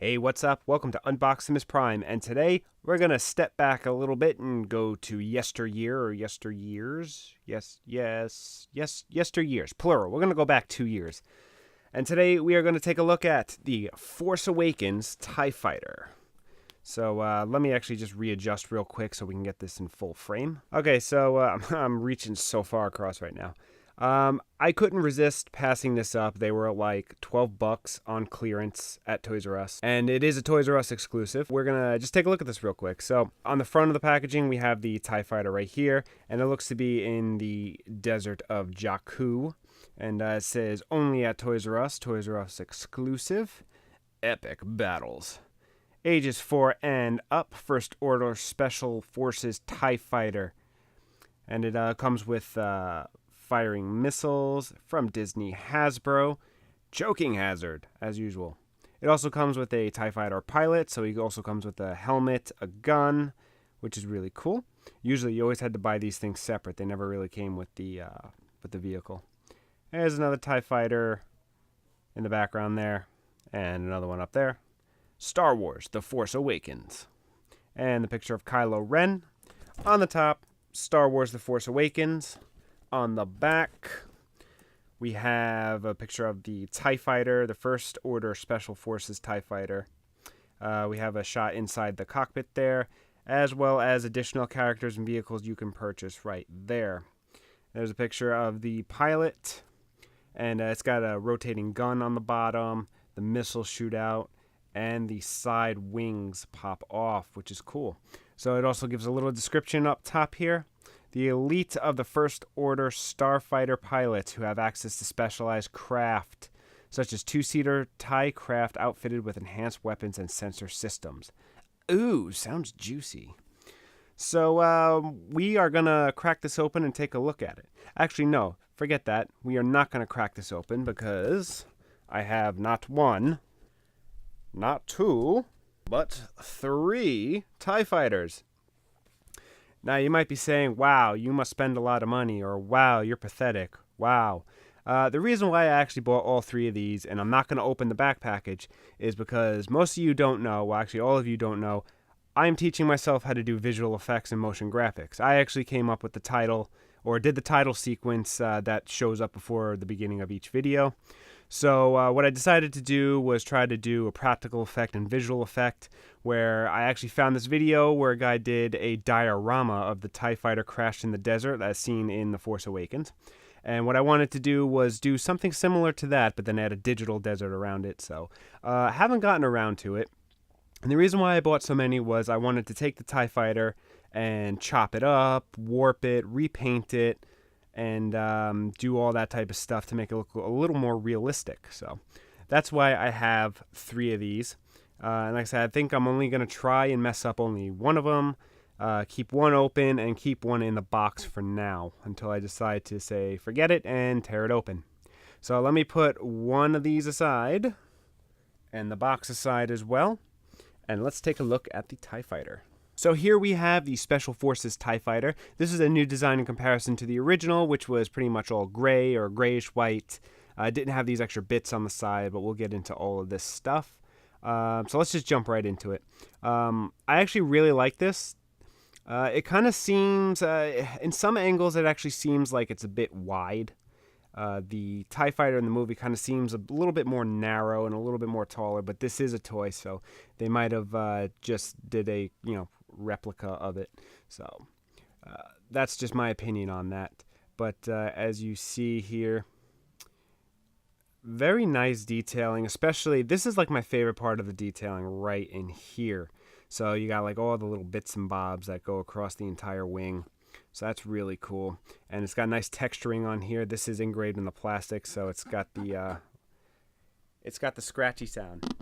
Hey, what's up? Welcome to Unboximus Prime, and today we're gonna step back a little bit and go to yesteryear or yesteryears. Yesteryears, plural. We're gonna go back 2 years. And today we are gonna take a look at the Force Awakens TIE-Fighter. So let me actually just readjust real quick so we can get this in full frame. Okay, so I'm reaching so far across right now. I couldn't resist passing this up. They were like $12 on clearance at Toys R Us, and it is a Toys R Us exclusive. We're gonna just take a look at this real quick. So on the front of the packaging, we have the TIE Fighter right here, and it looks to be in the desert of Jakku, and it says only at Toys R Us exclusive, epic battles. Ages 4 and up, First Order Special Forces TIE Fighter, and it comes with firing missiles from Disney Hasbro, choking hazard as usual. It also comes with a TIE Fighter pilot, so he also comes with a helmet, a gun, which is really cool. Usually you always had to buy these things separate. They never really came with the vehicle. There's another TIE Fighter in the background there, and another one up there. Star Wars: The Force Awakens. And the picture of Kylo Ren. On the top, Star Wars: The Force Awakens. On the back, we have a picture of the TIE Fighter, the First Order Special Forces TIE Fighter. We have a shot inside the cockpit there, as well as additional characters and vehicles you can purchase right there. There's a picture of the pilot, and it's got a rotating gun on the bottom, the missile shootout, and the side wings pop off, which is cool. So it also gives a little description up top here. The elite of the First Order starfighter pilots who have access to specialized craft, such as two-seater TIE craft outfitted with enhanced weapons and sensor systems. Ooh, sounds juicy. So we are going to crack this open and take a look at it. Actually, no, forget that. We are not going to crack this open because I have not one, not two, but 3 TIE Fighters. Now, you might be saying, wow, you must spend a lot of money, or wow, you're pathetic, wow. The reason why I actually bought all 3 of these, and I'm not going to open the back package, is because most of you don't know, well, actually all of you don't know, I'm teaching myself how to do visual effects and motion graphics. I actually came up with the title, or did the title sequence that shows up before the beginning of each video. So what I decided to do was try to do a practical effect and visual effect, where I actually found this video where a guy did a diorama of the TIE Fighter crashed in the desert as seen in The Force Awakens. And what I wanted to do was do something similar to that, but then add a digital desert around it. So I haven't gotten around to it. And the reason why I bought so many was I wanted to take the TIE Fighter and chop it up, warp it, repaint it, and do all that type of stuff to make it look a little more realistic. So that's why I have 3 of these. And like I said, I think I'm only going to try and mess up only one of them, keep one open, and keep one in the box for now until I decide to say forget it and tear it open. So let me put one of these aside and the box aside as well, and let's take a look at the TIE Fighter. So here we have the Special Forces TIE Fighter. This is a new design in comparison to the original, which was pretty much all gray or grayish white. Didn't have these extra bits on the side, but we'll get into all of this stuff. So let's just jump right into it. I actually really like this. It kind of seems, in some angles, it actually seems like it's a bit wide. The TIE Fighter in the movie kind of seems a little bit more narrow and a little bit more taller, but this is a toy, so they might have just did a, replica of it. So that's just my opinion on that. But as you see here, very nice detailing, especially this is like my favorite part of the detailing right in here. So you got like all the little bits and bobs that go across the entire wing. So that's really cool. And it's got nice texturing on here. This is engraved in the plastic, so it's got the scratchy sound.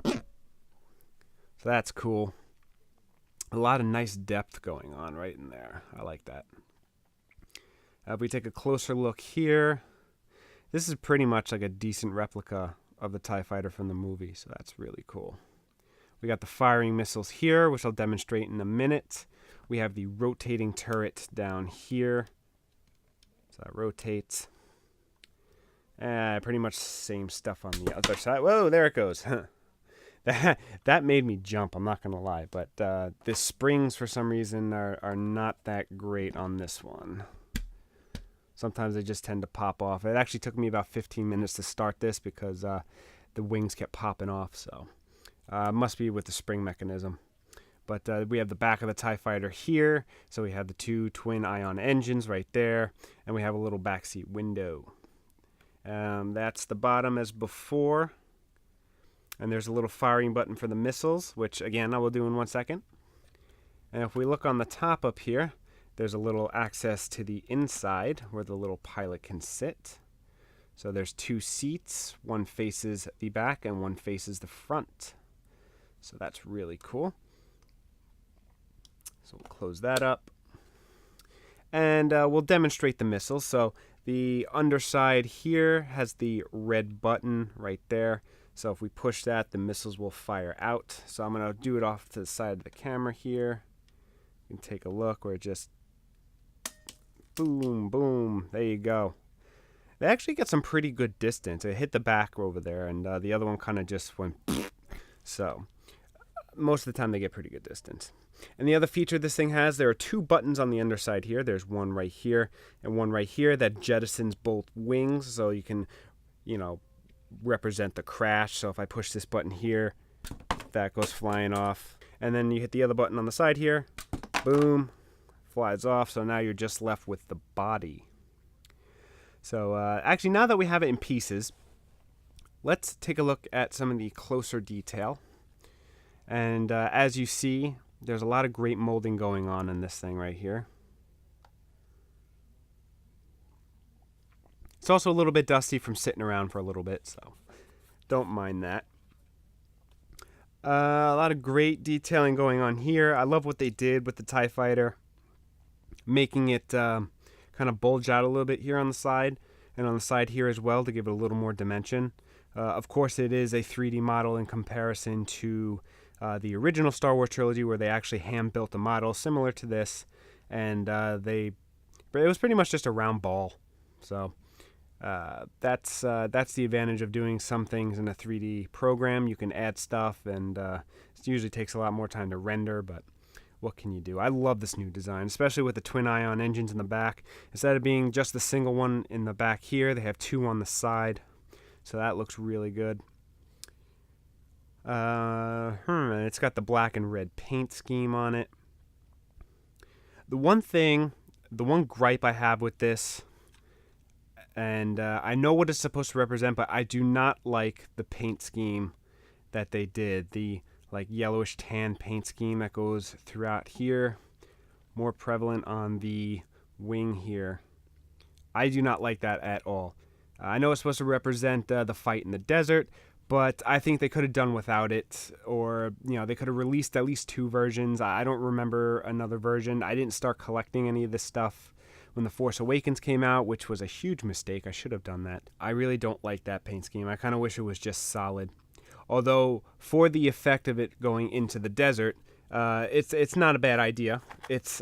So that's cool. A lot of nice depth going on right in there. I like that. If we take a closer look here, this is pretty much like a decent replica of the TIE Fighter from the movie, so that's really cool. We got the firing missiles here, which I'll demonstrate in a minute. We have the rotating turret down here. So that rotates. Pretty much same stuff on the other side. Whoa, there it goes. That made me jump, I'm not going to lie. But the springs, for some reason, are not that great on this one. Sometimes they just tend to pop off. It actually took me about 15 minutes to start this because the wings kept popping off. So must be with the spring mechanism. But we have the back of the TIE-Fighter here. So we have the 2 twin-ion engines right there. And we have a little backseat window. That's the bottom as before. And there's a little firing button for the missiles, which, again, I will do in 1 second. And if we look on the top up here, there's a little access to the inside where the little pilot can sit. So there's 2 seats. One faces the back and one faces the front. So that's really cool. So we'll close that up. And we'll demonstrate the missiles. So the underside here has the red button right there. So if we push that, the missiles will fire out. So I'm going to do it off to the side of the camera here. You can take a look where it just boom, boom. There you go. They actually get some pretty good distance. It hit the back over there, and the other one kind of just went. So most of the time they get pretty good distance. And the other feature this thing has, there are 2 buttons on the underside here. There's one right here and one right here that jettisons both wings. So you can, represent the crash. So if I push this button here, that goes flying off. And then you hit the other button on the side here. Boom. Flies off. So now you're just left with the body. So actually, now that we have it in pieces, let's take a look at some of the closer detail. And as you see, there's a lot of great molding going on in this thing right here. It's also a little bit dusty from sitting around for a little bit, so don't mind that. A lot of great detailing going on here. I love what they did with the TIE-Fighter, making it kind of bulge out a little bit here on the side, and on the side here as well to give it a little more dimension. Of course, it is a 3D model in comparison to the original Star Wars trilogy, where they actually hand-built a model similar to this, and it was pretty much just a round ball. So that's the advantage of doing some things in a 3D program. You can add stuff, and it usually takes a lot more time to render, but what can you do? I love this new design, especially with the twin-ion engines in the back. Instead of being just the single one in the back here, they have 2 on the side, so that looks really good. It's got the black and red paint scheme on it. The one gripe I have with this, and I know what it's supposed to represent, but I do not like the paint scheme that they did. The yellowish tan paint scheme that goes throughout here, more prevalent on the wing here. I do not like that at all. I know it's supposed to represent the fight in the desert, but I think they could have done without it, or they could have released at least 2 versions. I don't remember another version. I didn't start collecting any of this stuff when The Force Awakens came out, which was a huge mistake. I should have done that. I really don't like that paint scheme. I kind of wish it was just solid. Although for the effect of it going into the desert, it's not a bad idea.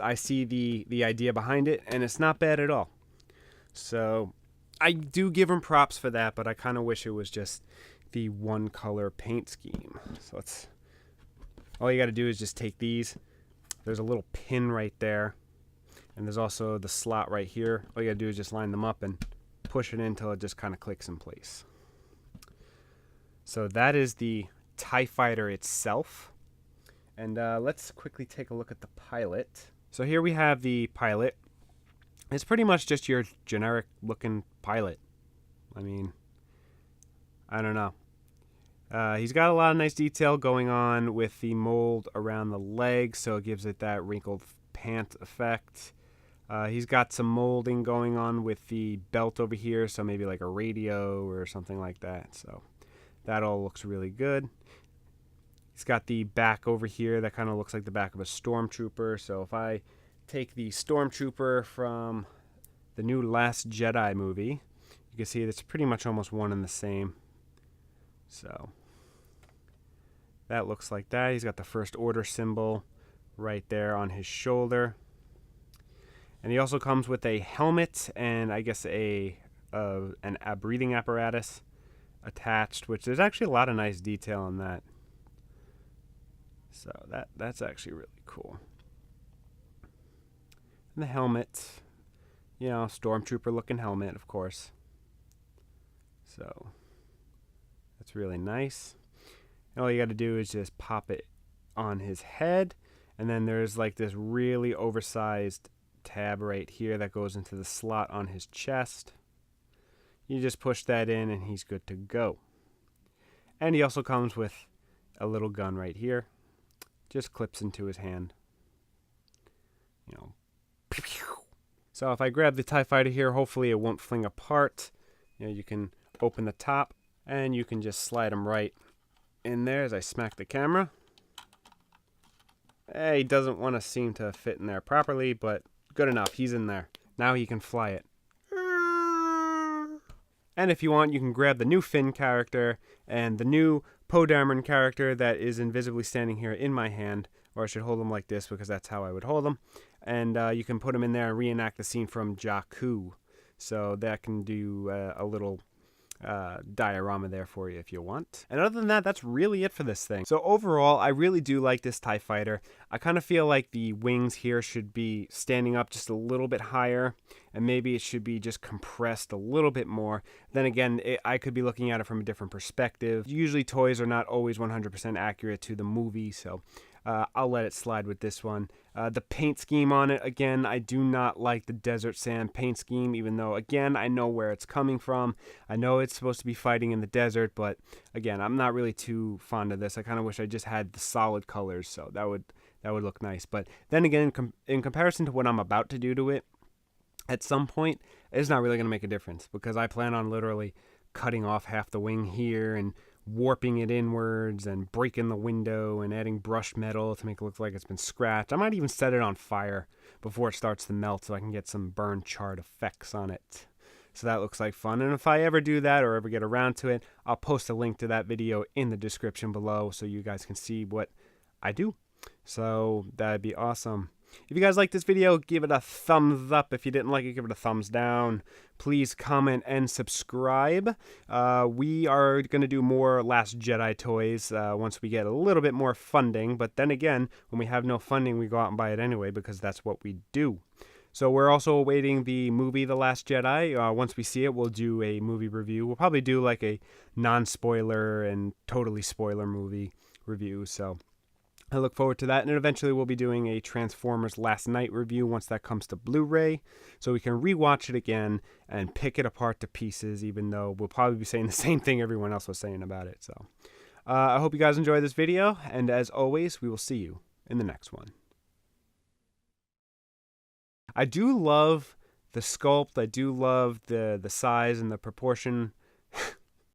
I see the idea behind it, and it's not bad at all. So I do give them props for that, but I kind of wish it was just the one color paint scheme. So all you got to do is just take these. There's a little pin right there, and there's also the slot right here. All you got to do is just line them up and push it in until it just kind of clicks in place. So that is the TIE-Fighter itself. And let's quickly take a look at the pilot. So here we have the pilot. It's pretty much just your generic looking pilot. I mean, I don't know. He's got a lot of nice detail going on with the mold around the legs, so it gives it that wrinkled pant effect. He's got some molding going on with the belt over here, so maybe like a radio or something like that. So that all looks really good. He's got the back over here that kind of looks like the back of a stormtrooper. So if I take the stormtrooper from the new Last Jedi movie, you can see it's pretty much almost one and the same. So that looks like that. He's got the First Order symbol right there on his shoulder. And he also comes with a helmet and I guess a breathing apparatus attached, which there's actually a lot of nice detail on that. So that's actually really cool. And the helmet, you know, stormtrooper looking helmet, of course. So that's really nice. And all you got to do is just pop it on his head, and then there's like this really oversized tab right here that goes into the slot on his chest. You just push that in and he's good to go. And he also comes with a little gun right here. Just clips into his hand. You know. So if I grab the TIE-Fighter here, hopefully it won't fling apart. You know, you can open the top and you can just slide him right in there as I smack the camera. He doesn't want to seem to fit in there properly, but good enough. He's in there. Now he can fly it. And if you want, you can grab the new Finn character and the new Poe Dameron character that is invisibly standing here in my hand, or I should hold them like this because that's how I would hold them. And you can put them in there and reenact the scene from Jakku. So that can do a little diorama there for you if you want. And other than that, that's really it for this thing. So overall, I really do like this TIE Fighter. I kind of feel like the wings here should be standing up just a little bit higher, and maybe it should be just compressed a little bit more. Then again, I could be looking at it from a different perspective. Usually toys are not always 100% accurate to the movie, so I'll let it slide with this one. The paint scheme on it, again, I do not like the desert sand paint scheme, even though, again, I know where it's coming from. I know it's supposed to be fighting in the desert, but again, I'm not really too fond of this. I kind of wish I just had the solid colors, so that would look nice. But then again, in comparison to what I'm about to do to it, at some point, it's not really going to make a difference, because I plan on literally cutting off half the wing here and warping it inwards and breaking the window and adding brushed metal to make it look like it's been scratched. I might even set it on fire before it starts to melt so I can get some burn charred effects on it. So that looks like fun. And if I ever do that or ever get around to it, I'll post a link to that video in the description below so you guys can see what I do. So that'd be awesome. If you guys like this video, give it a thumbs up. If you didn't like it, give it a thumbs down. Please comment and subscribe. We are going to do more Last Jedi toys once we get a little bit more funding. But then again, when we have no funding, we go out and buy it anyway because that's what we do. So we're also awaiting the movie The Last Jedi. Once we see it, we'll do a movie review. We'll probably do like a non-spoiler and totally spoiler movie review. So I look forward to that, and eventually we'll be doing a Transformers Last Night review once that comes to Blu-ray, so we can rewatch it again and pick it apart to pieces, even though we'll probably be saying the same thing everyone else was saying about it. So I hope you guys enjoy this video, and as always, we will see you in the next one. I do love the sculpt. I do love the size and the proportion